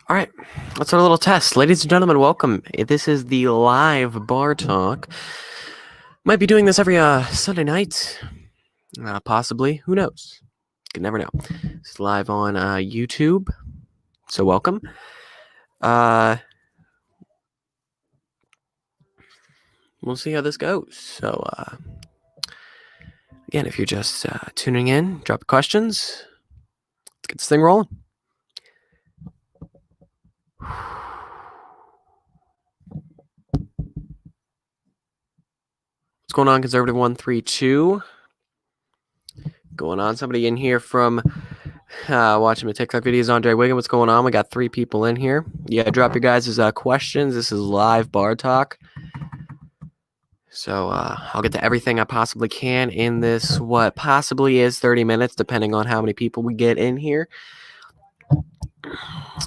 All right, let's start a little test. Ladies and gentlemen, welcome. This is the live bar talk. Might be doing this every Sunday night, possibly. Who knows? You can never know. It's live on YouTube, so welcome. We'll see how this goes. So, again, if you're just tuning in, drop questions. Let's get this thing rolling. What's going on, Conservative 132? Going on? Somebody in here from watching my TikTok videos. Andre Wiggin, what's going on? We got 3 people in here. Yeah, drop your guys' questions. This is live bar talk. So I'll get to everything I possibly can in this, what possibly is 30 minutes, depending on how many people we get in here.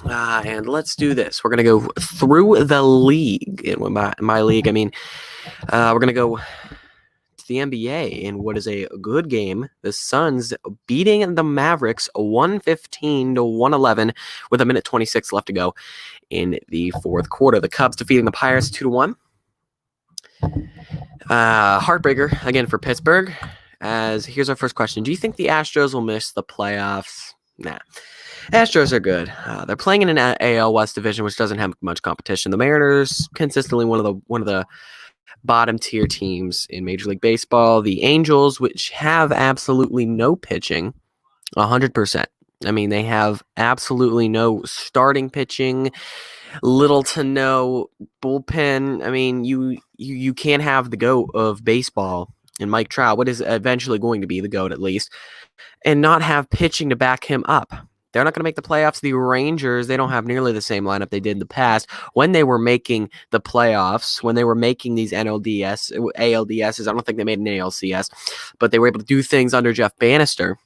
And let's do this. We're going to go through the league. In my league, I mean, we're going to go to the NBA in what is a good game. The Suns beating the Mavericks 115-111 with 1:26 left to go in the fourth quarter. The Cubs defeating the Pirates 2-1. Heartbreaker again for Pittsburgh. As here's our first question: do you think the Astros will miss the playoffs? Nah. Astros are good. They're playing in an AL West division, which doesn't have much competition. The Mariners consistently one of the bottom tier teams in Major League Baseball. The Angels, which have absolutely no pitching, 100%. I mean, they have absolutely no starting pitching, little to no bullpen. I mean, you can't have the GOAT of baseball and Mike Trout, what is eventually going to be the GOAT at least, and not have pitching to back him up. They're not going to make the playoffs. The Rangers, they don't have nearly the same lineup they did in the past when they were making the playoffs, when they were making these ALDSs. I don't think they made an ALCS, but they were able to do things under Jeff Bannister.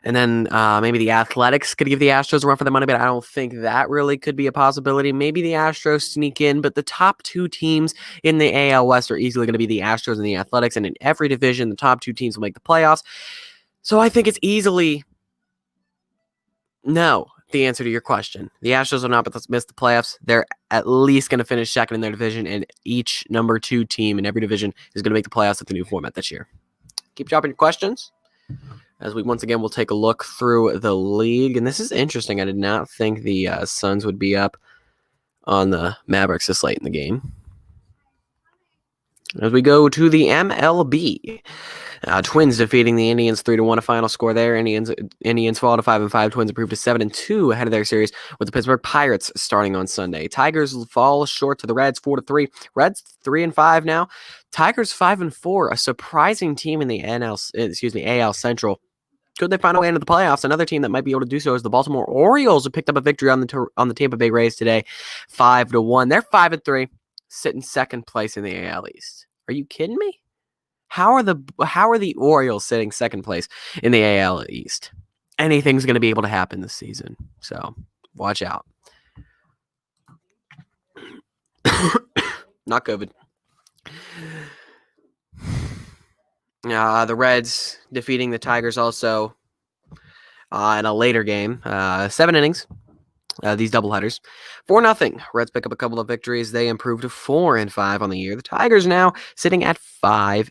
And then maybe the Athletics could give the Astros a run for their money, but I don't think that really could be a possibility. Maybe the Astros sneak in, but the top 2 teams in the AL West are easily going to be the Astros and the Athletics, and in every division, the top 2 teams will make the playoffs. So I think it's easily no, the answer to your question. The Astros will not miss the playoffs. They're at least going to finish second in their division, and each number 2 team in every division is going to make the playoffs with the new format this year. Keep dropping your questions as we once again will take a look through the league. And this is interesting. I did not think the Suns would be up on the Mavericks this late in the game. As we go to the MLB, Twins defeating the Indians 3-1, a final score there. Indians fall to 5-5. Twins improved to 7-2 ahead of their series with the Pittsburgh Pirates starting on Sunday. Tigers fall short to the Reds 4-3. Reds 3-5 now. Tigers 5-4, a surprising team in the AL Central. Could they find a way into the playoffs? Another team that might be able to do so is the Baltimore Orioles, who picked up a victory on the Tampa Bay Rays today, 5-1. They're 5-3, sitting second place in the AL East. Are you kidding me? How are the Orioles sitting second place in the AL East? Anything's going to be able to happen this season, so watch out. Not COVID. The Reds defeating the Tigers also in a later game. 7 innings. These doubleheaders. 4-0. Reds pick up a couple of victories. They improve to 4-5 on the year. The Tigers now sitting at 5-5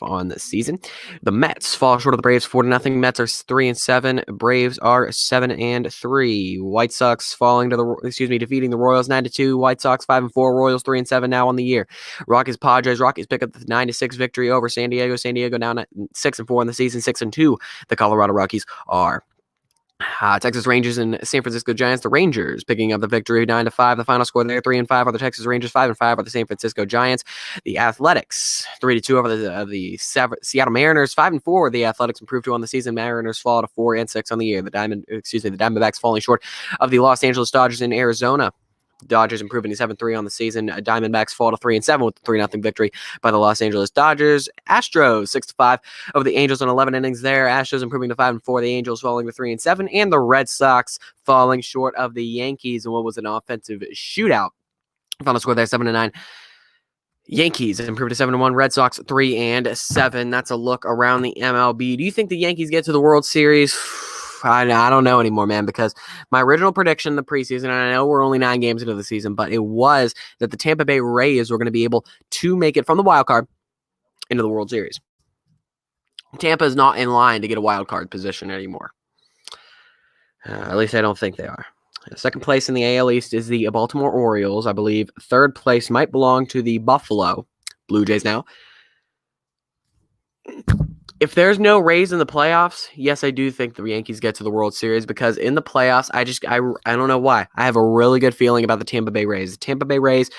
on the season. The Mets fall short of the Braves 4-0. Mets are 3-7. Braves are 7-3. White Sox defeating the Royals 9-2. White Sox 5-4. Royals 3-7 now on the year. Rockies Padres pick up the 9-6 victory over San Diego. San Diego now 6-4 on the season. 6-2. The Colorado Rockies are. Texas Rangers and San Francisco Giants. The Rangers picking up the victory 9-5. The final score there 3-5 are the Texas Rangers. 5-5 are the San Francisco Giants. The Athletics 3-2 over the Seattle Mariners. 5-4 the Athletics improved to on the season. Mariners fall to 4-6 on the year. The Diamondbacks falling short of the Los Angeles Dodgers in Arizona. Dodgers improving to 7-3 on the season. Diamondbacks fall to 3-7 with the 3-0 victory by the Los Angeles Dodgers. Astros 6-5 over the Angels in 11 innings there. Astros improving to 5-4. The Angels falling to 3-7, and the Red Sox falling short of the Yankees in what was an offensive shootout. Final score there 7-9. Yankees improved to 7-1. Red Sox 3-7. That's a look around the MLB. Do you think the Yankees get to the World Series? I don't know anymore, man, because my original prediction in the preseason, and I know we're only 9 games into the season, but it was that the Tampa Bay Rays were going to be able to make it from the wild card into the World Series. Tampa is not in line to get a wild card position anymore. At least I don't think they are. Second place in the AL East is the Baltimore Orioles. I believe third place might belong to the Buffalo Blue Jays now. If there's no Rays in the playoffs, yes, I do think the Yankees get to the World Series, because in the playoffs, I don't know why. I have a really good feeling about the Tampa Bay Rays. The Tampa Bay Rays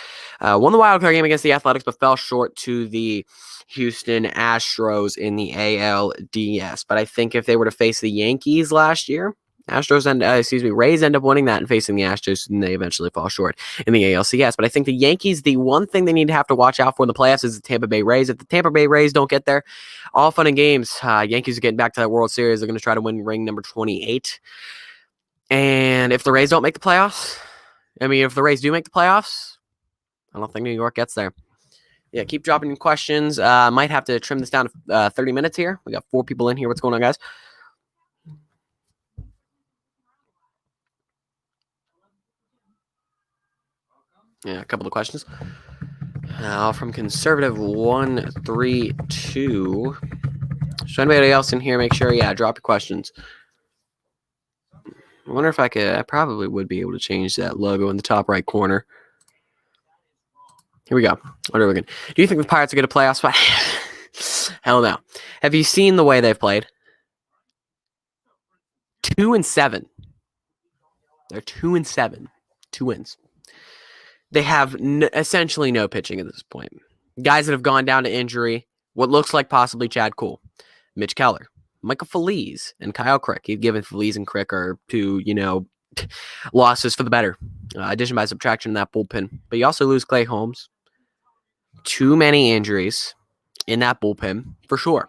won the wild card game against the Athletics, but fell short to the Houston Astros in the ALDS. But I think if they were to face the Yankees last year, Rays end up winning that and facing the Astros, and they eventually fall short in the ALCS. But I think the Yankees, the one thing they need to have to watch out for in the playoffs is the Tampa Bay Rays. If the Tampa Bay Rays don't get there, all fun and games. Yankees are getting back to that World Series. They're going to try to win ring number 28. And if the Rays don't make the playoffs, if the Rays do make the playoffs, I don't think New York gets there. Yeah, keep dropping questions. Might have to trim this down to 30 minutes here. We got 4 people in here. What's going on, guys? Yeah, a couple of questions. From Conservative 132. So anybody else in here, make sure, drop your questions. I wonder if I probably would be able to change that logo in the top right corner. Here we go. What are we looking? Do you think the Pirates will get a playoff spot? Hell no. Have you seen the way they've played? 2-7. They're 2-7. 2 wins. They have essentially no pitching at this point. Guys that have gone down to injury, what looks like possibly Chad Kuhl, Mitch Keller, Michael Feliz, and Kyle Crick. He's given Feliz and Crick are 2, losses for the better. Addition by subtraction in that bullpen. But you also lose Clay Holmes. Too many injuries in that bullpen, for sure.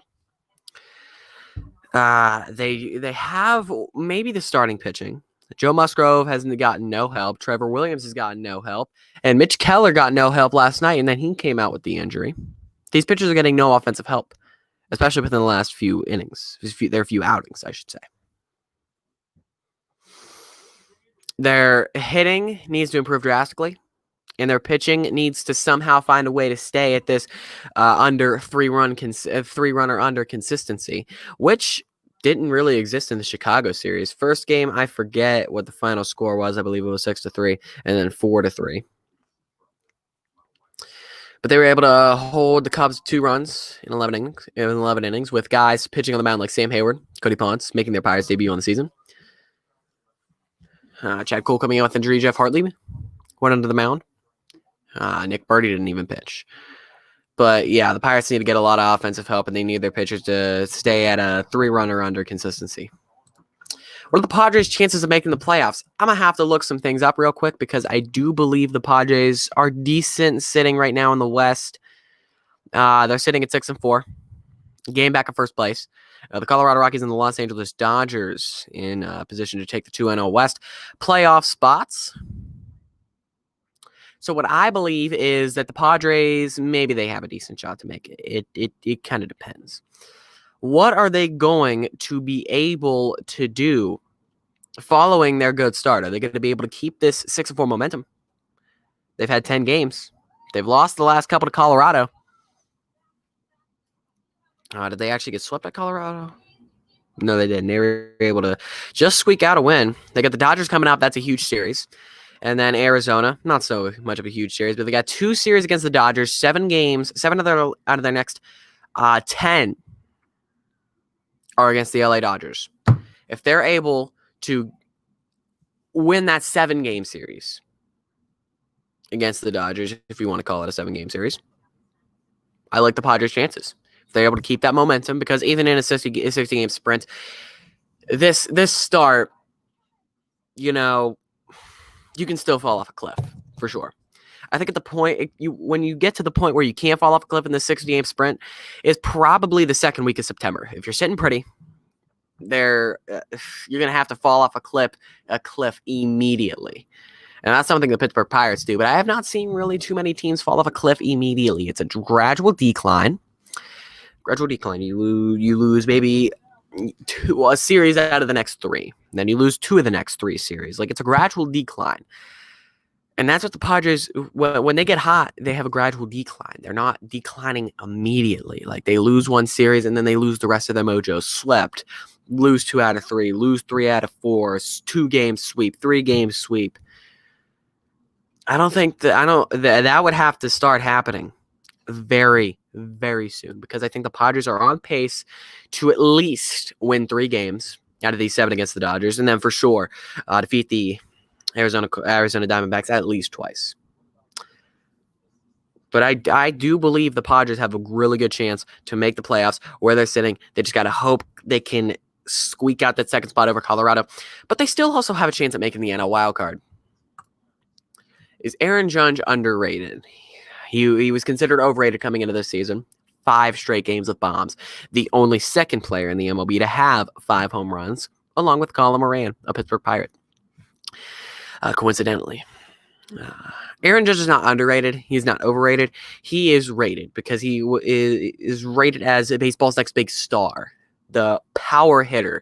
They have maybe the starting pitching. Joe Musgrove hasn't gotten no help. Trevor Williams has gotten no help. And Mitch Keller got no help last night, and then he came out with the injury. These pitchers are getting no offensive help, especially within the last few innings. Their few outings, I should say. Their hitting needs to improve drastically, and their pitching needs to somehow find a way to stay at this under 3-runner under consistency, which didn't really exist in the Chicago series. First game, I forget what the final score was. I believe it was 6-3, and then 4-3. But they were able to hold the Cubs to 2 runs in 11 innings with guys pitching on the mound like Sam Hayward, Cody Ponce, making their Pirates debut on the season. Chad Kuhl coming in with injury. Jeff Hartley went under the mound. Nick Birdie didn't even pitch. But, the Pirates need to get a lot of offensive help, and they need their pitchers to stay at a 3-runner under consistency. What are the Padres' chances of making the playoffs? I'm going to have to look some things up real quick, because I do believe the Padres are decent sitting right now in the West. They're sitting at 6-4. Game back in first place. The Colorado Rockies and the Los Angeles Dodgers in position to take the 2-0 West playoff spots. So what I believe is that the Padres, maybe they have a decent shot to make it. It kind of depends. What are they going to be able to do following their good start? Are they going to be able to keep this 6-4 momentum? They've had 10 games. They've lost the last couple to Colorado. Did they actually get swept by Colorado? No, they didn't. They were able to just squeak out a win. They got the Dodgers coming up. That's a huge series. And then Arizona, not so much of a huge series, but they got 2 series against the Dodgers, 7 games, 7 out of their next 10 are against the LA Dodgers. If they're able to win that 7-game series against the Dodgers, if you want to call it a 7-game series, I like the Padres' chances. If they're able to keep that momentum, because even in a 60-game sprint, this start, you can still fall off a cliff, for sure. I think at the point, when you get to the point where you can't fall off a cliff in the 60-game sprint, is probably the second week of September. If you're sitting pretty, you're going to have to fall off a cliff immediately. And that's something the Pittsburgh Pirates do. But I have not seen really too many teams fall off a cliff immediately. It's a gradual decline. You lose maybe a series out of the next 3. Then you lose 2 of the next 3 series. Like, it's a gradual decline. And that's what the Padres, when they get hot, they have a gradual decline. They're not declining immediately. Like, they lose 1 series and then they lose the rest of their mojo. Swept, lose 2 out of 3, lose 3 out of 4, 2 games sweep, 3 games sweep. I don't think that would have to start happening very, very soon, because I think the Padres are on pace to at least win 3 games out of these 7 against the Dodgers, and then for sure defeat the Arizona Diamondbacks at least twice. But I do believe the Padres have a really good chance to make the playoffs where they're sitting. They just got to hope they can squeak out that second spot over Colorado. But they still also have a chance at making the NL wildcard. Is Aaron Judge underrated? He was considered overrated coming into this season. 5 straight games with bombs. The only second player in the MLB to have 5 home runs, along with Colin Moran, a Pittsburgh Pirate. Coincidentally. Aaron Judge is not underrated. He's not overrated. He is rated because he is rated as baseball's next big star. The power hitter.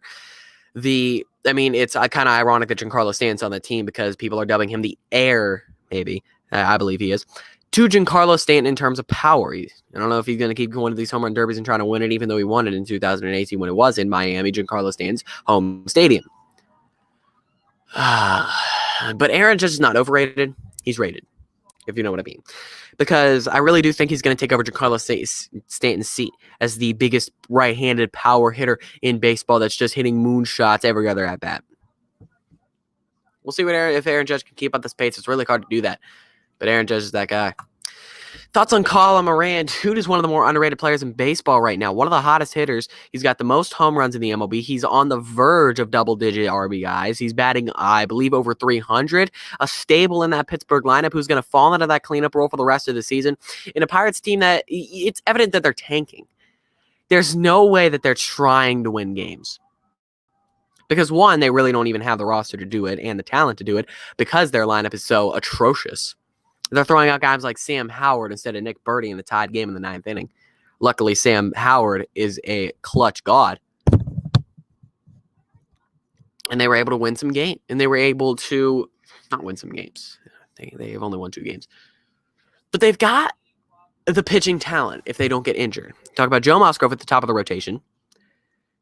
It's kind of ironic that Giancarlo Stanton's on the team because people are dubbing him the heir, maybe. I believe he is. To Giancarlo Stanton in terms of power. I don't know if he's going to keep going to these home run derbies and trying to win it, even though he won it in 2018 when it was in Miami, Giancarlo Stanton's home stadium. But Aaron Judge is not overrated. He's rated, if you know what I mean. Because I really do think he's going to take over Giancarlo Stanton's seat as the biggest right-handed power hitter in baseball that's just hitting moonshots every other at-bat. We'll see if Aaron Judge can keep up this pace. It's really hard to do that. But Aaron Judge is that guy. Thoughts on Colin Moran? Dude is one of the more underrated players in baseball right now. One of the hottest hitters. He's got the most home runs in the MLB. He's on the verge of double-digit RBIs. He's batting, I believe, over 300. A staple in that Pittsburgh lineup who's going to fall into that cleanup role for the rest of the season. In a Pirates team that it's evident that they're tanking. There's no way that they're trying to win games. Because, one, they really don't even have the roster to do it and the talent to do it because their lineup is so atrocious. They're throwing out guys like Sam Howard instead of Nick Burdi in the tied game in the 9th inning. Luckily, Sam Howard is a clutch god. And they were able to win some games. And they were able to not win some games. They've only won 2 games. But they've got the pitching talent if they don't get injured. Talk about Joe Musgrove at the top of the rotation.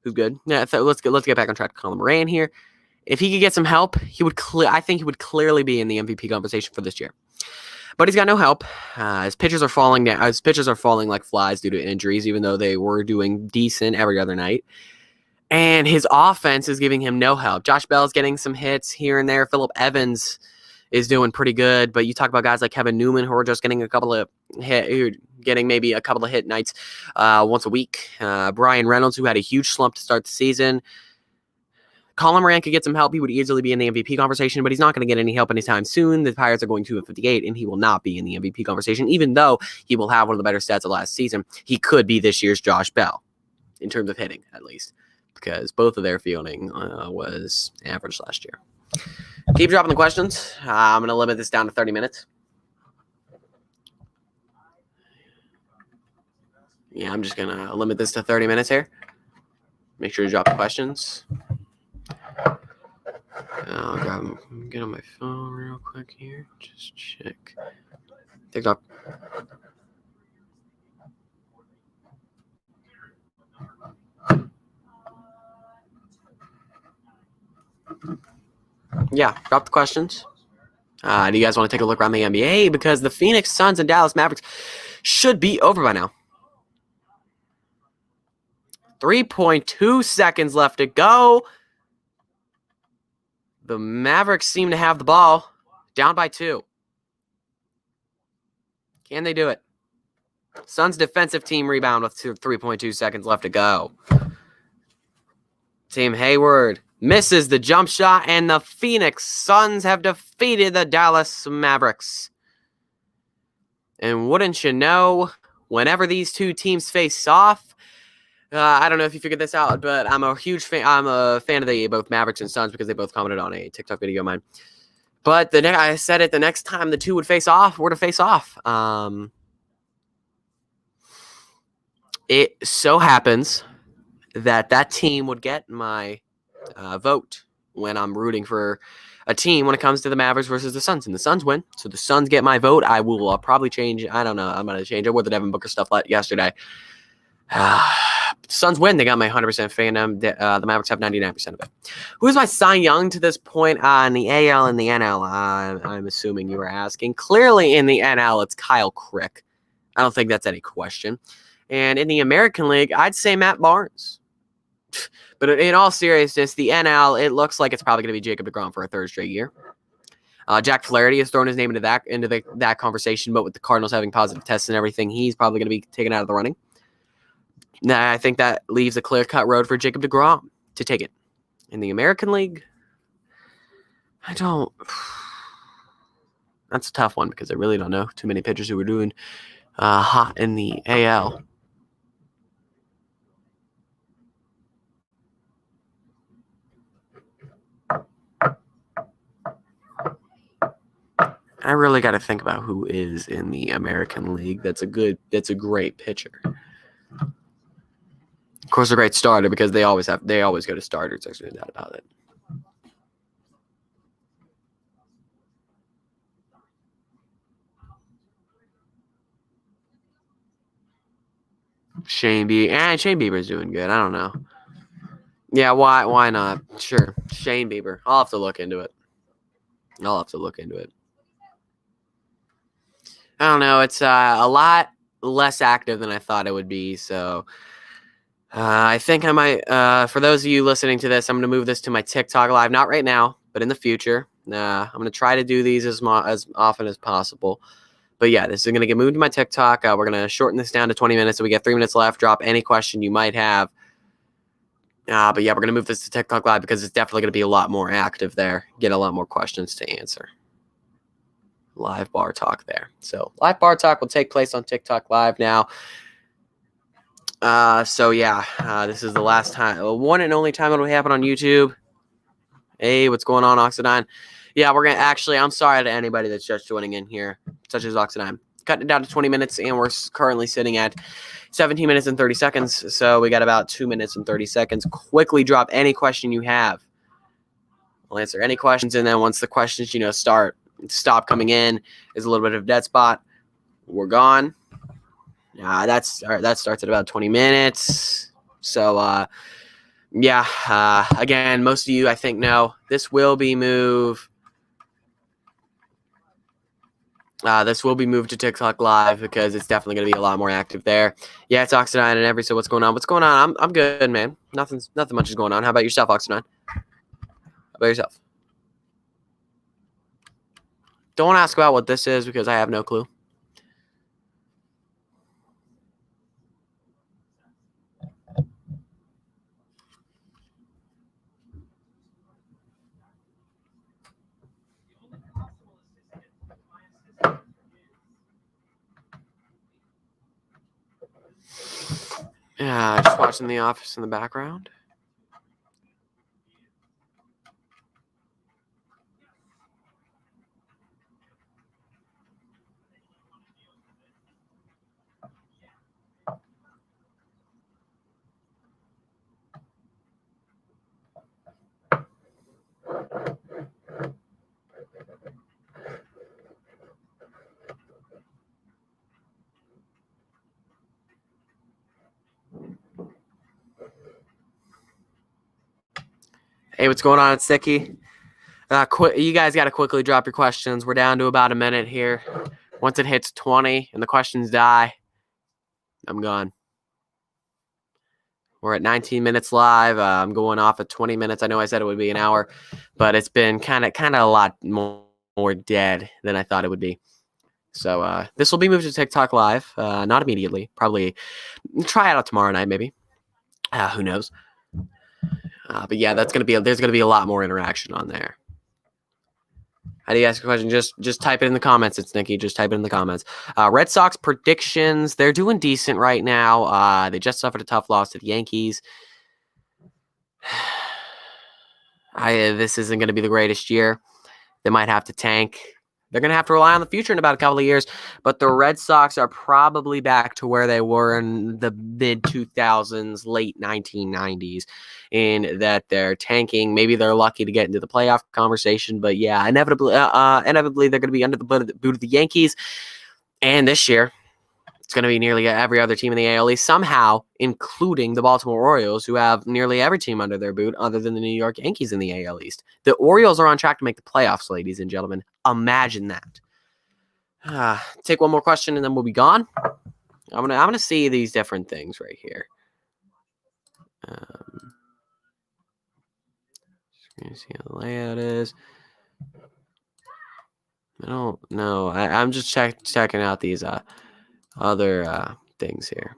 Who's good. Yeah, so let's get back on track to Colin Moran here. If he could get some help, I think he would clearly be in the MVP conversation for this year. But he's got no help. His pitchers are falling down. His pitchers are falling like flies due to injuries, even though they were doing decent every other night. And his offense is giving him no help. Josh Bell's getting some hits here and there. Phillip Evans is doing pretty good. But you talk about guys like Kevin Newman who are just getting maybe a couple of hit nights once a week. Brian Reynolds, who had a huge slump to start the season. Colin Moran could get some help. He would easily be in the MVP conversation, but he's not going to get any help anytime soon. The Pirates are going 2-58, and he will not be in the MVP conversation, even though he will have one of the better stats of last season. He could be this year's Josh Bell, in terms of hitting, at least, because both of their fielding was average last year. Keep dropping the questions. I'm going to limit this down to 30 minutes. Yeah, I'm just going to limit this to 30 minutes here. Make sure you drop the questions. I'll get on my phone real quick here. Just check. TikTok. Yeah, drop the questions. Do you guys want to take a look around the NBA? Because the Phoenix Suns and Dallas Mavericks should be over by now. 3.2 seconds left to go. The Mavericks seem to have the ball, down by 2. Can they do it? Suns defensive team rebound with 3.2 seconds left to go. Team Hayward misses the jump shot, and the Phoenix Suns have defeated the Dallas Mavericks. And wouldn't you know, whenever these two teams face off, I don't know if you figured this out, but I'm a huge fan. I'm a fan of both Mavericks and Suns because they both commented on a TikTok video of mine. But I said it, the next time the two would face off, were to face off. It so happens that team would get my vote when I'm rooting for a team when it comes to the Mavericks versus the Suns. And the Suns win. So the Suns get my vote. I will probably change. I don't know. I'm going to change. I wore the Devin Booker stuff yesterday. Suns win. They got my 100% fandom. The Mavericks have 99% of it. Who's my Cy Young to this point in the AL and the NL? I'm assuming you were asking. Clearly in the NL, it's Kyle Crick. I don't think that's any question. And in the American League, I'd say Matt Barnes. But in all seriousness, the NL, it looks like it's probably going to be Jacob deGrom for a third straight year. Jack Flaherty has thrown his name into that conversation, but with the Cardinals having positive tests and everything, he's probably going to be taken out of the running. Now, I think that leaves a clear-cut road for Jacob deGrom to take it. In the American League, I don't. That's a tough one because I really don't know too many pitchers who are doing hot in the AL. I really got to think about who is in the American League. That's a great pitcher. Of course, a great starter because they always go to starters. There's no doubt about it. Shane Bieber's doing good. I don't know. Yeah, why not? Sure, Shane Bieber. I'll have to look into it. I don't know. It's a lot less active than I thought it would be. So I think I might. For those of you listening to this, I'm going to move this to my TikTok live. Not right now, but in the future. I'm going to try to do these as often as possible. But yeah, this is going to get moved to my TikTok. We're going to shorten this down to 20 minutes. So we get 3 minutes left. Drop any question you might have. But yeah, we're going to move this to TikTok live because it's definitely going to be a lot more active there. Get a lot more questions to answer. Live bar talk there. So live bar talk will take place on TikTok live now. So yeah, this is the last time, one and only time it will happen on YouTube. Hey, what's going on, Oxidine? Yeah, we're gonna I'm sorry to anybody that's just joining in here, such as Oxidine. Cutting it down to 20 minutes, and we're currently sitting at 17 minutes and 30 seconds. So we got about 2 minutes and 30 seconds. Quickly drop any question you have. I'll answer any questions, and then once the questions, stop coming in, is a little bit of a dead spot, we're gone. That starts at about 20 minutes. So, again, most of you, I think, know this will be moved. This will be moved to TikTok live because it's definitely going to be a lot more active there. Yeah, it's Oxidine and every. So what's going on? What's going on? I'm good, man. Nothing much is going on. How about yourself, Oxidine? How about yourself? Don't ask about what this is because I have no clue. Yeah, just watching The Office in the background. Hey, what's going on? It's Sticky. You guys got to quickly drop your questions. We're down to about a minute here. Once it hits 20 and the questions die, I'm gone. We're at 19 minutes live. I'm going off at 20 minutes. I know I said it would be an hour, but it's been kind of a lot more dead than I thought it would be. So this will be moved to TikTok live. Not immediately. Probably try it out tomorrow night, maybe. Who knows? But yeah, there's gonna be a lot more interaction on there. How do you ask a question? Just type it in the comments. It's Nicky. Just type it in the comments. Red Sox predictions. They're doing decent right now. They just suffered a tough loss to the Yankees. This isn't going to be the greatest year. They might have to tank. They're going to have to rely on the future in about a couple of years. But the Red Sox are probably back to where they were in the mid-2000s, late 1990s, in that they're tanking. Maybe they're lucky to get into the playoff conversation. But yeah, inevitably they're going to be under the boot of the Yankees. And this year, it's going to be nearly every other team in the AL East, somehow, including the Baltimore Orioles, who have nearly every team under their boot other than the New York Yankees in the AL East. The Orioles are on track to make the playoffs, ladies and gentlemen. Imagine that. Take one more question, and then we'll be gone. I'm gonna see these different things right here. See how the layout is. I don't know. I'm just checking out these other things here.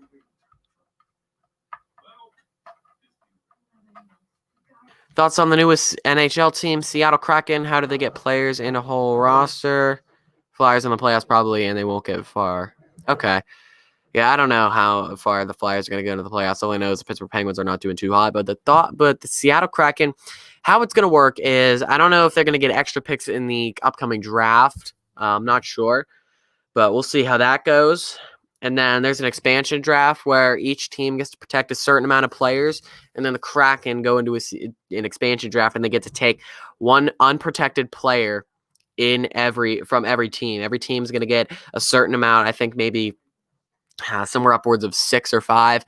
Thoughts on the newest NHL team, Seattle Kraken? How do they get players in a whole roster? Flyers in the playoffs probably, and they won't get far. Okay. Yeah, I don't know how far the Flyers are going to go into the playoffs. All I know is the Pittsburgh Penguins are not doing too hot. But the Seattle Kraken, how it's going to work is I don't know if they're going to get extra picks in the upcoming draft. I'm not sure, but we'll see how that goes. And then there's an expansion draft where each team gets to protect a certain amount of players. And then the Kraken go into an expansion draft and they get to take one unprotected player from every team. Every team's going to get a certain amount. I think maybe somewhere upwards of 6 or 5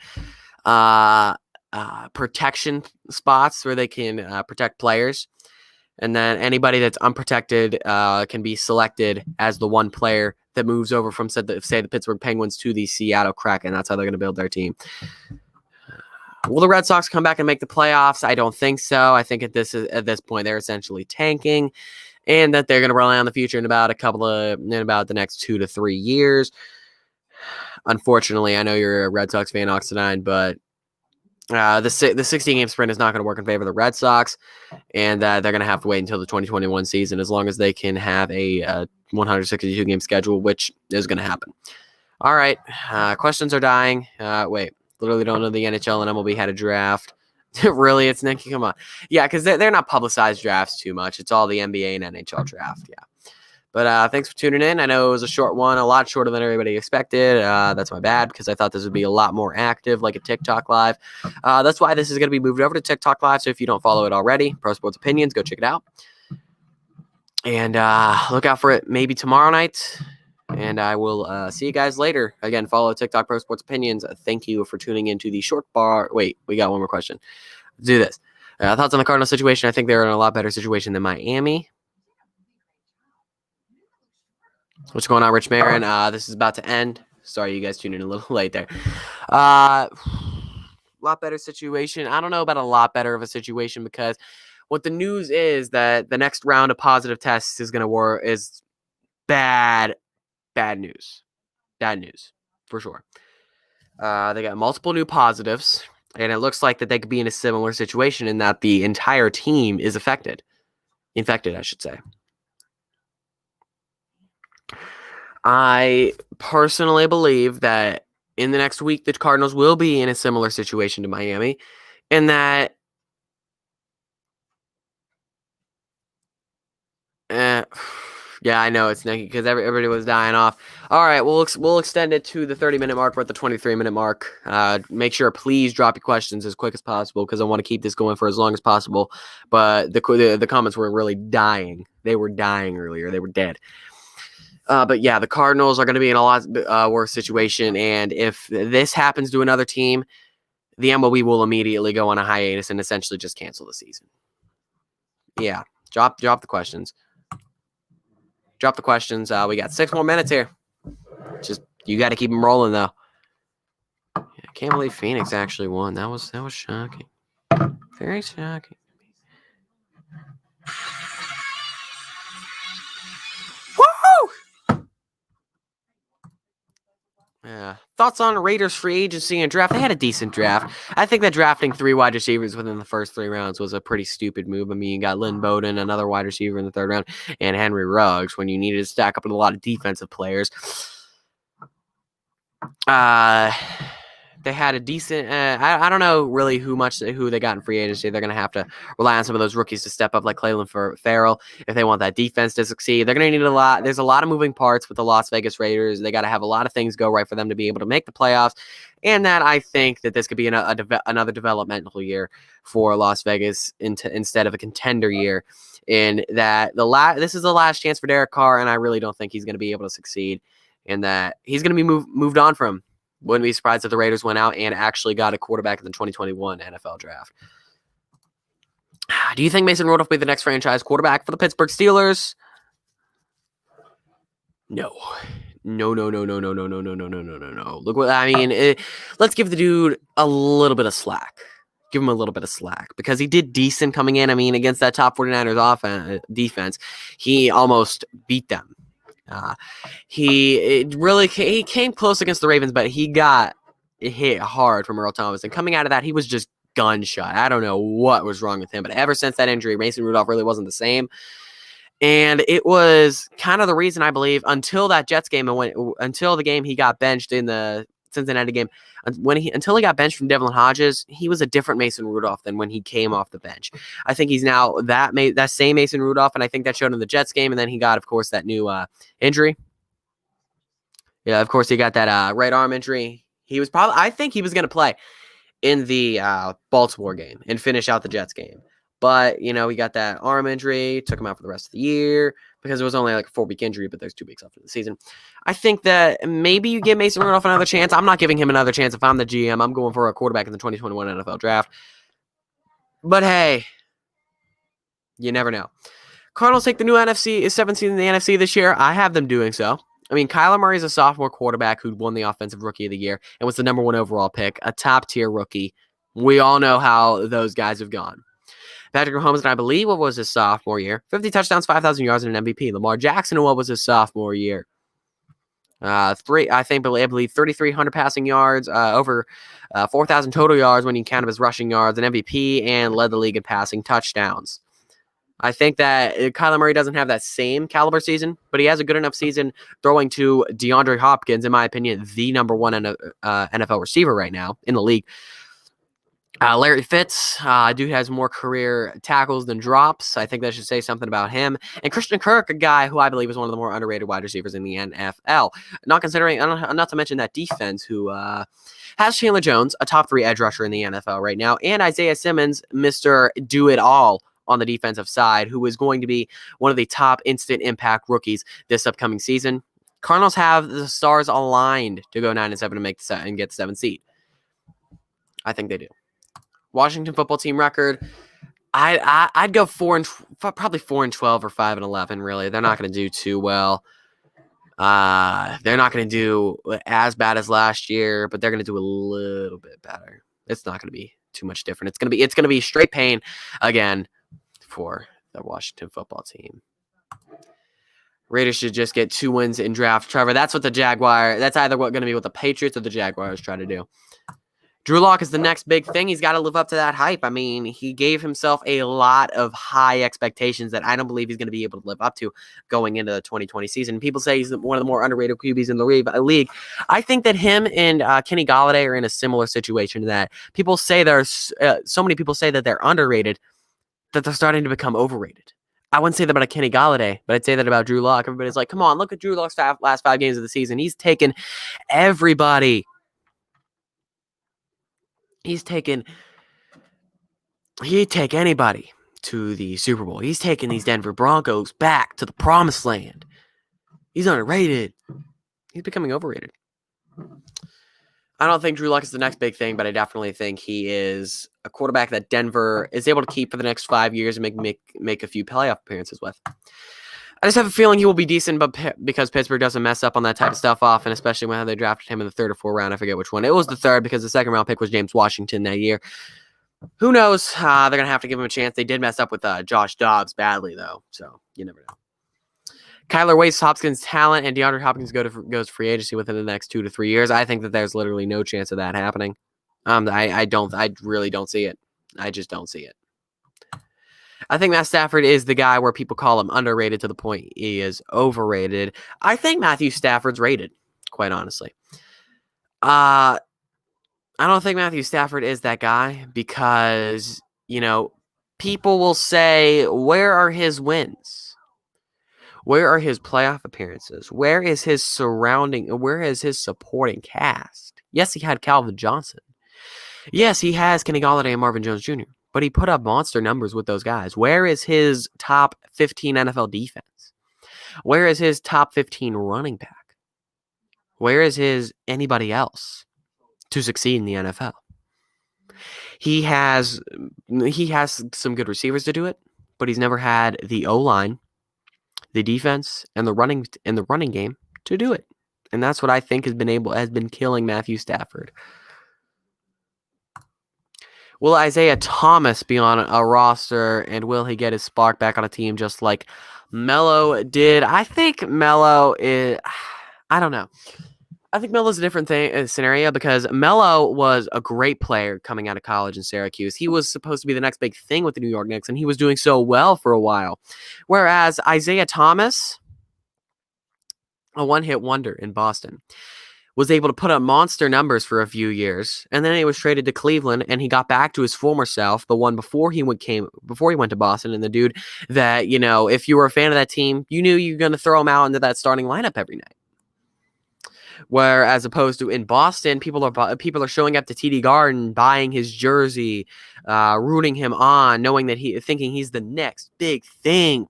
protection spots where they can protect players. And then anybody that's unprotected can be selected as the one player that moves over from, say, the Pittsburgh Penguins to the Seattle Kraken. That's how they're going to build their team. Will the Red Sox come back and make the playoffs? I don't think so. I think at this point they're essentially tanking, and that they're going to rely on the future in about the next 2 to 3 years. Unfortunately, I know you're a Red Sox fan, Oxidine, but the 16-game sprint is not going to work in favor of the Red Sox, and they're going to have to wait until the 2021 season as long as they can have a 162-game schedule, which is going to happen. All right, questions are dying. Wait, literally don't know the NHL and MLB had a draft. Really, it's Nicky? Come on. Yeah, because they're not publicized drafts too much. It's all the NBA and NHL draft, yeah. But thanks for tuning in. I know it was a short one, a lot shorter than everybody expected. That's my bad because I thought this would be a lot more active, like a TikTok Live. That's why this is going to be moved over to TikTok Live. So if you don't follow it already, Pro Sports Opinions, go check it out. And look out for it maybe tomorrow night. And I will see you guys later. Again, follow TikTok Pro Sports Opinions. Thank you for tuning into the short bar. Wait, we got one more question. Let's do this. Thoughts on the Cardinals situation? I think they're in a lot better situation than Miami. What's going on, Rich Marin? This is about to end. Sorry, you guys tuned in a little late there. Lot better situation. I don't know about a lot better of a situation because what the news is that the next round of positive tests is going to work is bad news. Bad news, for sure. They got multiple new positives, and it looks like that they could be in a similar situation in that the entire team is infected, I should say. I personally believe that in the next week, the Cardinals will be in a similar situation to Miami, and that yeah, I know it's Nicky because everybody was dying off. All right, we'll extend it to the 30-minute mark. We're at the 23-minute mark. Make sure, please, drop your questions as quick as possible because I want to keep this going for as long as possible. But the comments were really dying. They were dying earlier. They were dead. But yeah, the Cardinals are going to be in a lot worse situation. And if this happens to another team, the MLB will immediately go on a hiatus and essentially just cancel the season. Yeah, drop the questions. Drop the questions. We got 6 more minutes here. Just you got to keep them rolling though. I can't believe Phoenix actually won. That was shocking. Very shocking. Yeah. Thoughts on Raiders free agency and draft? They had a decent draft. I think that drafting 3 wide receivers within the first 3 rounds was a pretty stupid move. I mean, you got Lynn Bowden, another wide receiver in the 3rd round, and Henry Ruggs when you needed to stack up with a lot of defensive players. They had a decent. I don't know really who they got in free agency. They're going to have to rely on some of those rookies to step up, like Clayton Farrell, if they want that defense to succeed. They're going to need a lot. There's a lot of moving parts with the Las Vegas Raiders. They got to have a lot of things go right for them to be able to make the playoffs. And that I think that this could be another developmental year for Las Vegas instead of a contender year. In that this is the last chance for Derek Carr, and I really don't think he's going to be able to succeed. And that he's going to be moved on from. Wouldn't be surprised if the Raiders went out and actually got a quarterback in the 2021 NFL draft. Do you think Mason Rudolph will be the next franchise quarterback for the Pittsburgh Steelers? No. No. Look what I mean. Let's give the dude a little bit of slack. Give him a little bit of slack because he did decent coming in. I mean, against that top 49ers defense, he almost beat them. He came close against the Ravens, but he got hit hard from Earl Thomas. And coming out of that, he was just gunshot. I don't know what was wrong with him, but ever since that injury, Mason Rudolph really wasn't the same. And it was kind of the reason, I believe, until that Jets game until the game he got benched in the Cincinnati game, until he got benched from Devlin Hodges, he was a different Mason Rudolph than when he came off the bench. I think he's now that same Mason Rudolph, and I think that showed in the Jets game. And then he got, of course, that new injury. Yeah, of course, he got that right arm injury. I think he was going to play in the Baltimore game and finish out the Jets game. But, he got that arm injury, took him out for the rest of the year because it was only like a 4-week injury, but there's 2 weeks left in the season. I think that maybe you give Mason Rudolph another chance. I'm not giving him another chance if I'm the GM. I'm going for a quarterback in the 2021 NFL draft. But hey, you never know. Cardinals take the new 7th seed in the NFC this year. I have them doing so. I mean, Kyler Murray is a sophomore quarterback who won the Offensive Rookie of the Year and was the number 1 overall pick, a top-tier rookie. We all know how those guys have gone. Patrick Mahomes, and I believe what was his sophomore year, 50 touchdowns, 5,000 yards, and an MVP. Lamar Jackson, and what was his sophomore year? I believe 3,300 passing yards, over 4,000 total yards when you count up his rushing yards, an MVP, and led the league in passing touchdowns. I think that Kyler Murray doesn't have that same caliber season, but he has a good enough season throwing to DeAndre Hopkins, in my opinion, the number 1 NFL receiver right now in the league. Larry Fitz, dude has more career tackles than drops. I think that should say something about him. And Christian Kirk, a guy who I believe is one of the more underrated wide receivers in the NFL. Not to mention that defense, who has Chandler Jones, a top 3 edge rusher in the NFL right now, and Isaiah Simmons, Mr. Do-It-All on the defensive side, who is going to be one of the top instant impact rookies this upcoming season. Cardinals have the stars aligned to go 9-7 and get the 7th seed. I think they do. Washington football team record, I'd go probably 4-12 or 5-11. Really, they're not going to do too well. They're not going to do as bad as last year, but they're going to do a little bit better. It's not going to be too much different. It's going to be straight pain again for the Washington football team. Raiders should just get 2 wins in draft. Trevor, that's what that's either going to be what the Patriots or the Jaguars try to do. Drew Lock is the next big thing. He's got to live up to that hype. I mean, he gave himself a lot of high expectations that I don't believe he's going to be able to live up to going into the 2020 season. People say he's one of the more underrated QBs in the league. I think that him and Kenny Golladay are in a similar situation to that. People say so many people say that they're underrated, that they're starting to become overrated. I wouldn't say that about Kenny Golladay, but I'd say that about Drew Lock. Everybody's like, come on, look at Drew Lock's last 5 games of the season. He's taken everybody. He'd take anybody to the Super Bowl. He's taking these Denver Broncos back to the promised land. He's underrated. He's becoming overrated. I don't think Drew Lock is the next big thing, but I definitely think he is a quarterback that Denver is able to keep for the next 5 years and make a few playoff appearances with. I just have a feeling he will be decent, but because Pittsburgh doesn't mess up on that type of stuff often, especially when they drafted him in the 3rd or 4th round. I forget which one. It was the 3rd because the 2nd round pick was James Washington that year. Who knows? They're going to have to give him a chance. They did mess up with Josh Dobbs badly, though, so you never know. Kyler wastes Hopkins' talent, and DeAndre Hopkins goes free agency within the next 2 to 3 years. I think that there's literally no chance of that happening. I really don't see it. I just don't see it. I think Matt Stafford is the guy where people call him underrated to the point he is overrated. I think Matthew Stafford's rated, quite honestly. I I don't think Matthew Stafford is that guy because, people will say, where are his wins? Where are his playoff appearances? Where is his supporting cast? Yes, he had Calvin Johnson. Yes, he has Kenny Golladay and Marvin Jones Jr., but he put up monster numbers with those guys. Where is his top 15 NFL defense? Where is his top 15 running back? Where is his anybody else to succeed in the NFL? He has some good receivers to do it, but he's never had the O-line, the defense, and the running game to do it. And that's what I think has been killing Matthew Stafford. Will Isaiah Thomas be on a roster, and will he get his spark back on a team just like Melo did? I think Melo is... I don't know. I think Melo's a different scenario because Melo was a great player coming out of college in Syracuse. He was supposed to be the next big thing with the New York Knicks, and he was doing so well for a while. Whereas Isaiah Thomas, a one-hit wonder in Boston, was able to put up monster numbers for a few years, and then he was traded to Cleveland, and he got back to his former self, the one before he went to Boston, and the dude that, if you were a fan of that team, you knew you were going to throw him out into that starting lineup every night. Whereas opposed to in Boston, people are showing up to TD Garden, buying his jersey, rooting him on, thinking he's the next big thing.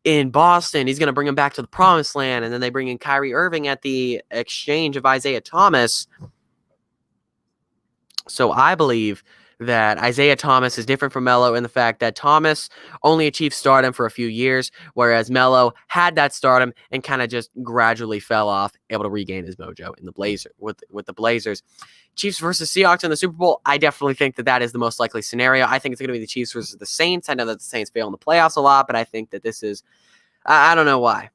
In Boston, he's going to bring him back to the promised land, and then they bring in Kyrie Irving at the exchange of Isaiah Thomas. So I believe that Isaiah Thomas is different from Melo in the fact that Thomas only achieved stardom for a few years, whereas Melo had that stardom and kind of just gradually fell off, able to regain his mojo in the Blazers. Chiefs versus Seahawks in the Super Bowl, I definitely think that is the most likely scenario. I think it's going to be the Chiefs versus the Saints. I know that the Saints fail in the playoffs a lot, but I think that this is, I don't know why.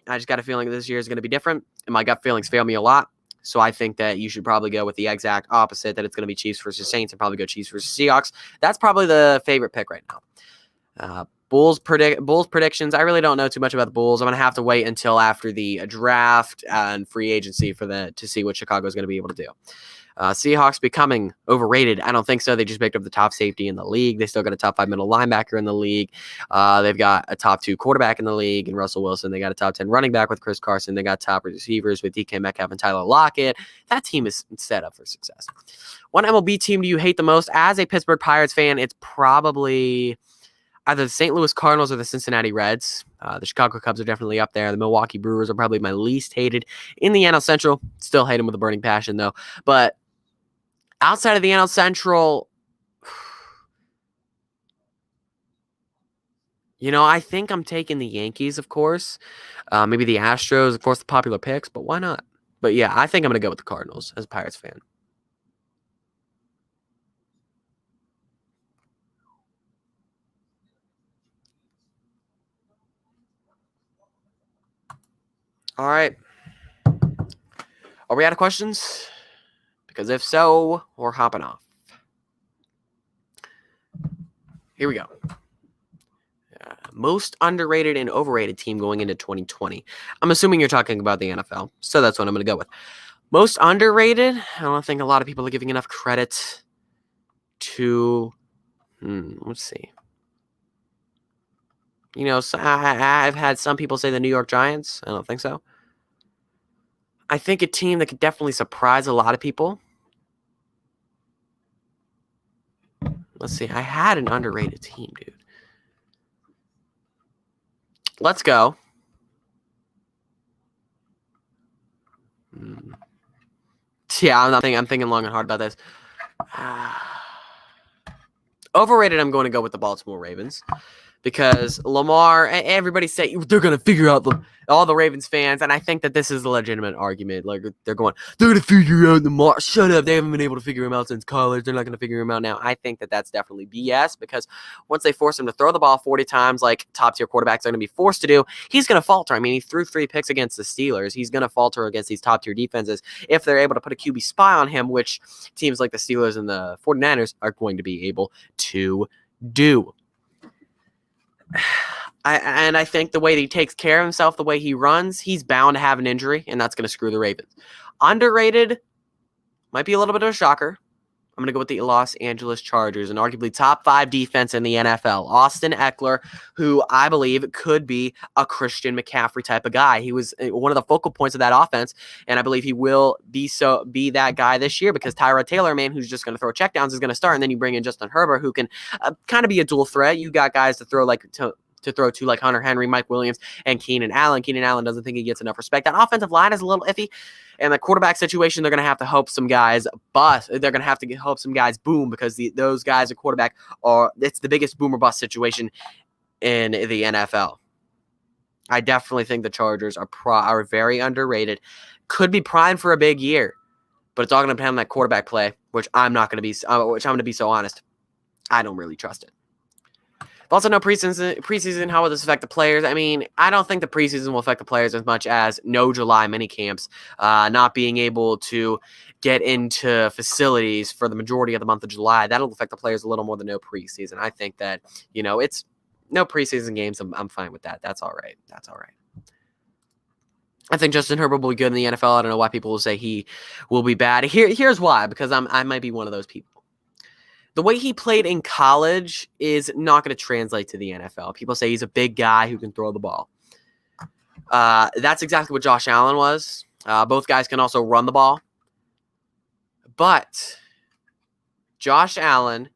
I just got a feeling this year is going to be different, and my gut feelings fail me a lot. So I think that you should probably go with the exact opposite, that it's going to be Chiefs versus Saints, and probably go Chiefs versus Seahawks. That's probably the favorite pick right now. Bulls predictions. I really don't know too much about the Bulls. I'm going to have to wait until after the draft and free agency to see what Chicago is going to be able to do. Seahawks becoming overrated. I don't think so. They just picked up the top safety in the league. They still got a top 5 middle linebacker in the league. They've got a top 2 quarterback in the league in Russell Wilson. They got a top 10 running back with Chris Carson. They got top receivers with DK Metcalf and Tyler Lockett. That team is set up for success. What MLB team do you hate the most? As a Pittsburgh Pirates fan, it's probably either the St. Louis Cardinals or the Cincinnati Reds. The Chicago Cubs are definitely up there. The Milwaukee Brewers are probably my least hated in the NL Central. Still hate them with a burning passion, though. But outside of the NL Central, I think I'm taking the Yankees, of course. Maybe the Astros, of course, the popular picks, but why not? But yeah, I think I'm going to go with the Cardinals as a Pirates fan. All right. Are we out of questions? Because if so, we're hopping off. Here we go. Most underrated and overrated team going into 2020. I'm assuming you're talking about the NFL, so that's what I'm going to go with. Most underrated, I don't think a lot of people are giving enough credit to, let's see. I've had some people say the New York Giants. I don't think so. I think a team that could definitely surprise a lot of people. Let's see. I had an underrated team, dude. Let's go. Yeah, I'm thinking long and hard about this. Overrated, I'm going to go with the Baltimore Ravens. Because Lamar, everybody say they're going to figure out all the Ravens fans, and I think that this is a legitimate argument. Like, they're going to figure out Lamar. Shut up. They haven't been able to figure him out since college. They're not going to figure him out now. I think that that's definitely BS, because once they force him to throw the ball 40 times like top-tier quarterbacks are going to be forced to do, he's going to falter. I mean, he threw 3 picks against the Steelers. He's going to falter against these top-tier defenses if they're able to put a QB spy on him, which teams like the Steelers and the 49ers are going to be able to do. I think the way that he takes care of himself, the way he runs, he's bound to have an injury, and that's going to screw the Ravens. Underrated, might be a little bit of a shocker. I'm going to go with the Los Angeles Chargers, and arguably top 5 defense in the NFL. Austin Eckler, who I believe could be a Christian McCaffrey type of guy. He was one of the focal points of that offense, and I believe he will be that guy this year because Tyrod Taylor, man, who's just going to throw checkdowns, is going to start, and then you bring in Justin Herbert, who can kind of be a dual threat. You got guys to throw like Hunter Henry, Mike Williams, and Keenan Allen. Keenan Allen doesn't think he gets enough respect. That offensive line is a little iffy. And the quarterback situation, they're going to have to hope some guys bust. They're going to have to hope some guys boom because those guys at quarterback it's the biggest boom or bust situation in the NFL. I definitely think the Chargers are very underrated. Could be primed for a big year, but it's all going to depend on that quarterback play, which I'm going to be so honest. I don't really trust it. Also, no preseason. How will this affect the players? I mean, I don't think the preseason will affect the players as much as no July minicamps, not being able to get into facilities for the majority of the month of July. That'll affect the players a little more than no preseason. I think that, it's no preseason games. I'm fine with that. That's all right. I think Justin Herbert will be good in the NFL. I don't know why people will say he will be bad. Here's why, because I might be one of those people. The way he played in college is not going to translate to the NFL. People say he's a big guy who can throw the ball. That's exactly what Josh Allen was. Both guys can also run the ball. But Josh Allen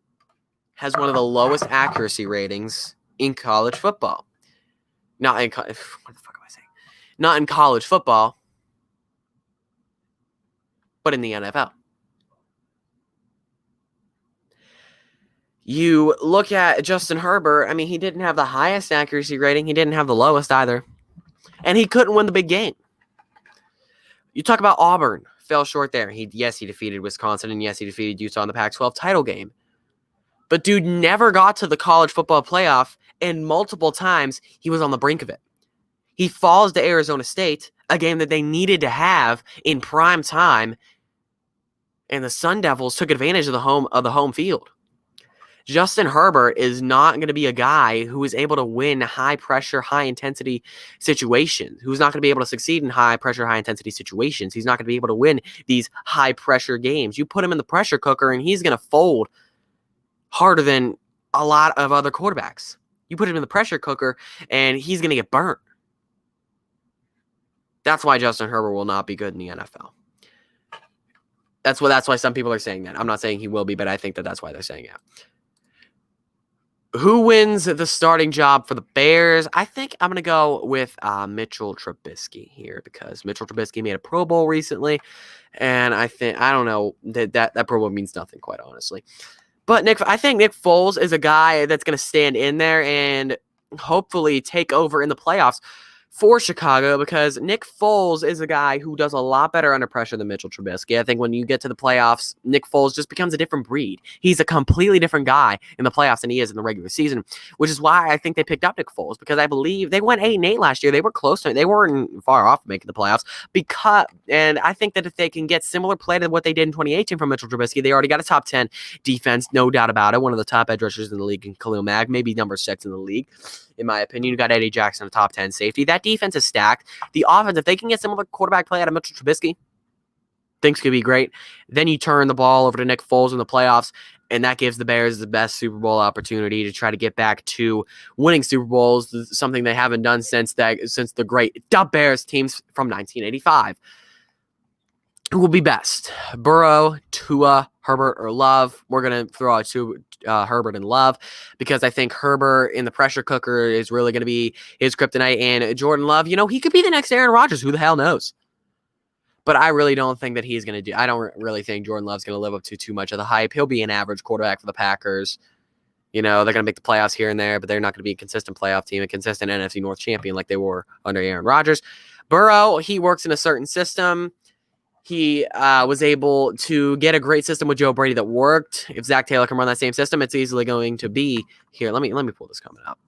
has one of the lowest accuracy ratings in college football. What the fuck am I saying? Not in college football, but in the NFL. You look at Justin Herbert, I mean, he didn't have the highest accuracy rating. He didn't have the lowest either. And he couldn't win the big game. You talk about Auburn, fell short there. He defeated Wisconsin, and yes, he defeated Utah in the Pac-12 title game. But dude never got to the college football playoff, and multiple times he was on the brink of it. He falls to Arizona State, a game that they needed to have in prime time, and the Sun Devils took advantage of the home field. Justin Herbert is not going to be a guy who is able to win high-pressure, high-intensity situations, who's not going to be able to succeed in high-pressure, high-intensity situations. He's not going to be able to win these high-pressure games. You put him in the pressure cooker, and he's going to fold harder than a lot of other quarterbacks. You put him in the pressure cooker, and he's going to get burnt. That's why Justin Herbert will not be good in the NFL. That's why some people are saying that. I'm not saying he will be, but I think that's why they're saying it. Who wins the starting job for the Bears? I think I'm going to go with Mitchell Trubisky here because Mitchell Trubisky made a Pro Bowl recently, and I don't know, that Pro Bowl means nothing, quite honestly. But I think Nick Foles is a guy that's going to stand in there and hopefully take over in the playoffs for Chicago because Nick Foles is a guy who does a lot better under pressure than Mitchell Trubisky. I think when you get to the playoffs, Nick Foles just becomes a different breed. He's a completely different guy in the playoffs than he is in the regular season, which is why I think they picked up Nick Foles because I believe they went 8-8 last year. They were close to it. They weren't far off making the playoffs and I think that if they can get similar play to what they did in 2018 from Mitchell Trubisky, they already got a top 10 defense, no doubt about it. One of the top edge rushers in the league in Khalil Mack, maybe number 6 in the league. In my opinion, you got Eddie Jackson, a top 10 safety. That defense is stacked. The offense, if they can get similar quarterback play out of Mitchell Trubisky, things could be great. Then you turn the ball over to Nick Foles in the playoffs, and that gives the Bears the best Super Bowl opportunity to try to get back to winning Super Bowls, something they haven't done since the great Bears teams from 1985. Who will be best? Burrow, Tua, Herbert, or Love? We're going to throw out Herbert and Love because I think Herbert in the pressure cooker is really going to be his kryptonite. And Jordan Love, he could be the next Aaron Rodgers. Who the hell knows? But I really don't think that he's going to do. I don't really think Jordan Love's going to live up to too much of the hype. He'll be an average quarterback for the Packers. They're going to make the playoffs here and there, but they're not going to be a consistent playoff team, a consistent NFC North champion like they were under Aaron Rodgers. Burrow, he works in a certain system. He was able to get a great system with Joe Brady that worked. If Zach Taylor can run that same system, it's easily going to be here. Let me pull this comment up.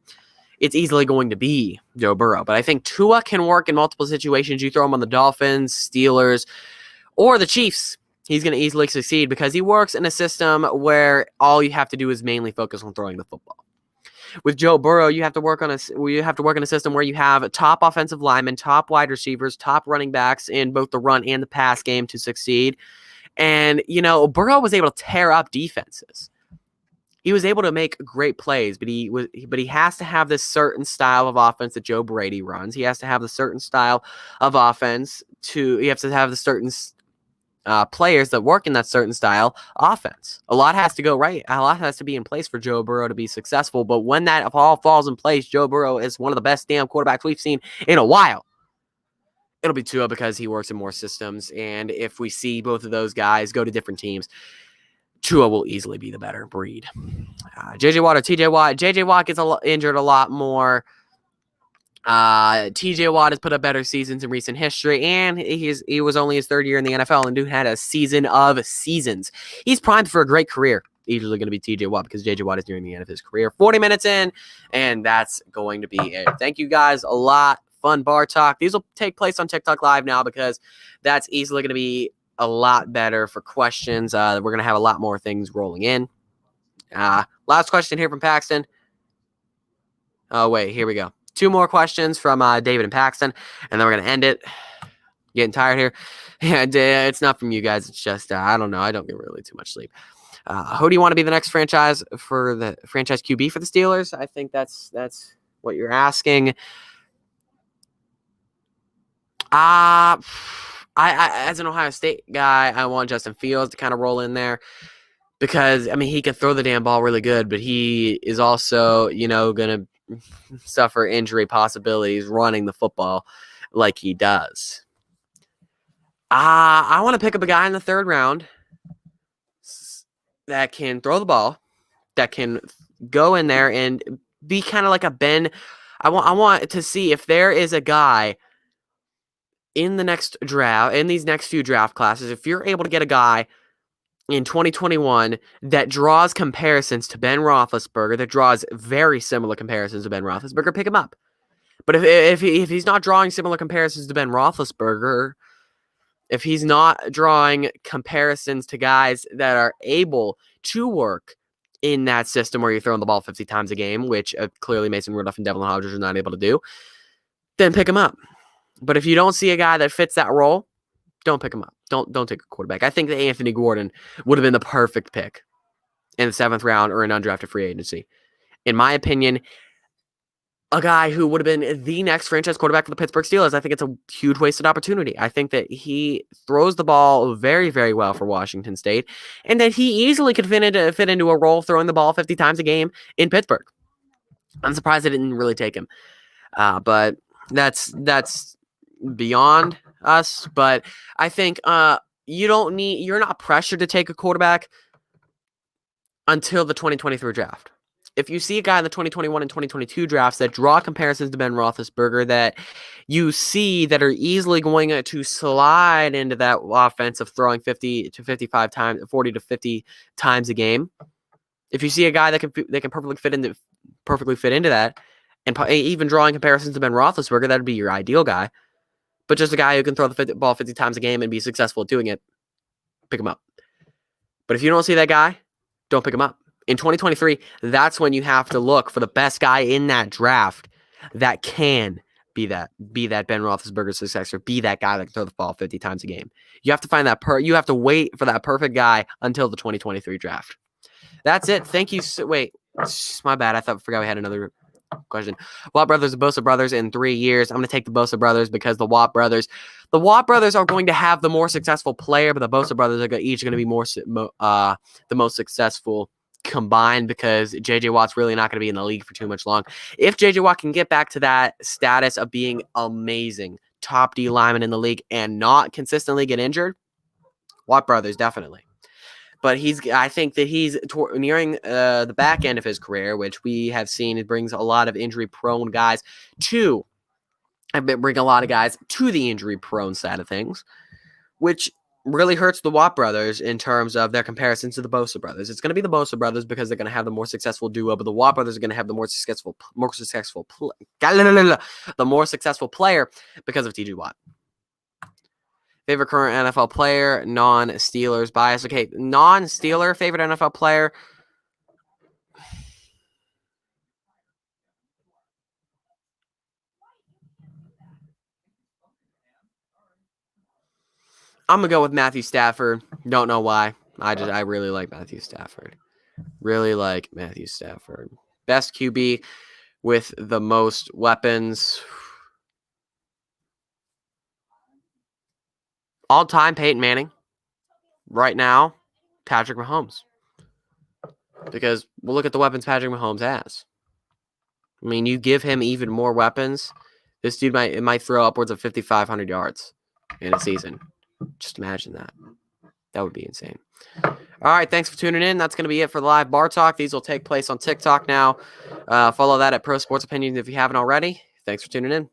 It's easily going to be Joe Burrow, but I think Tua can work in multiple situations. You throw him on the Dolphins, Steelers, or the Chiefs. He's going to easily succeed because he works in a system where all you have to do is mainly focus on throwing the football. With Joe Burrow, you have to work in a system where you have top offensive linemen, top wide receivers, top running backs in both the run and the pass game to succeed. And, Burrow was able to tear up defenses. He was able to make great plays, but he has to have this certain style of offense that Joe Brady runs. He has to have the certain style of offense he has to have the certain players that work in that certain style offense. A lot has to go right. A lot has to be in place for Joe Burrow to be successful. But when that all falls in place, Joe Burrow is one of the best damn quarterbacks we've seen in a while. It'll be Tua because he works in more systems. And if we see both of those guys go to different teams, Tua will easily be the better breed. JJ Watt or TJ Watt. JJ Watt gets injured a lot more. TJ Watt has put up better seasons in recent history, and he was only his third year in the NFL, and dude had a season of seasons. He's primed for a great career. Easily going to be TJ Watt because JJ Watt is nearing the end of his career. 40 minutes in, and that's going to be it. Thank you guys a lot. Fun bar talk. These will take place on TikTok Live now because that's easily going to be a lot better for questions. We're going to have a lot more things rolling in. Last question here from Paxton. Oh, wait, here we go. 2 more questions from David and Paxton, and then we're going to end it. Getting tired here. And it's not from you guys. It's just, I don't know. I don't get really too much sleep. Who do you want to be the next franchise QB for the Steelers? I think that's what you're asking. I as an Ohio State guy, I want Justin Fields to kind of roll in there because, he can throw the damn ball really good, but he is also, going to suffer injury possibilities running the football like he does. I want to pick up a guy in the 3rd round that can throw the ball, that can go in there and be kind of like a Ben. I want to see if there is a guy in the next draft, in these next few draft classes, if you're able to get a guy in 2021 that draws comparisons to Ben Roethlisberger, that draws very similar comparisons to Ben Roethlisberger, pick him up. But if he's not drawing similar comparisons to Ben Roethlisberger, if he's not drawing comparisons to guys that are able to work in that system where you're throwing the ball 50 times a game, which clearly Mason Rudolph and Devlin Hodges are not able to do, then pick him up. But if you don't see a guy that fits that role, don't pick him up. Don't take a quarterback. I think that Anthony Gordon would have been the perfect pick in the 7th round or an undrafted free agency. In my opinion, a guy who would have been the next franchise quarterback for the Pittsburgh Steelers. I think it's a huge wasted opportunity. I think that he throws the ball very, very well for Washington State, and that he easily could fit into a role throwing the ball 50 times a game in Pittsburgh. I'm surprised they didn't really take him. But that's beyond us. But I think you're not pressured to take a quarterback until the 2023 draft. If you see a guy in the 2021 and 2022 drafts that draw comparisons to Ben Roethlisberger that you see that are easily going to slide into that offense of throwing 50 to 55 times, 40 to 50 times a game, if you see a guy that can perfectly fit into that, and even drawing comparisons to Ben Roethlisberger, that'd be your ideal guy. But just a guy who can throw the ball 50 times a game and be successful at doing it, pick him up. But if you don't see that guy, don't pick him up. In 2023, that's when you have to look for the best guy in that draft that can be that Ben Roethlisberger successor, be that guy that can throw the ball 50 times a game. You have to find that you have to wait for that perfect guy until the 2023 draft. That's it. Thank you. Wait, my bad. I forgot we had another question. Watt brothers and Bosa brothers in 3 years. I'm going to take the Bosa brothers because the Watt brothers are going to have the more successful player, but the Bosa brothers are each going to be the most successful combined because JJ Watt's really not going to be in the league for too much long. If JJ Watt can get back to that status of being amazing, top D lineman in the league and not consistently get injured, Watt brothers definitely. But I think that he's nearing the back end of his career, which we have seen it brings a lot of injury-prone guys to the injury-prone side of things, which really hurts the Watt brothers in terms of their comparisons to the Bosa brothers. It's going to be the Bosa brothers because they're going to have the more successful duo, but the Watt brothers are going to have the more successful player because of T.J. Watt. Favorite current NFL player, non-Steelers bias. Okay, non-Steeler favorite NFL player. I'm going to go with Matthew Stafford. Don't know why. I really like Matthew Stafford. Really like Matthew Stafford. Best QB with the most weapons. All time, Peyton Manning. Right now, Patrick Mahomes. Because we'll look at the weapons Patrick Mahomes has. I mean, you give him even more weapons, this dude might throw upwards of 5,500 yards in a season. Just imagine that. That would be insane. All right, thanks for tuning in. That's going to be it for the live bar talk. These will take place on TikTok now. Follow that at Pro Sports Opinions if you haven't already. Thanks for tuning in.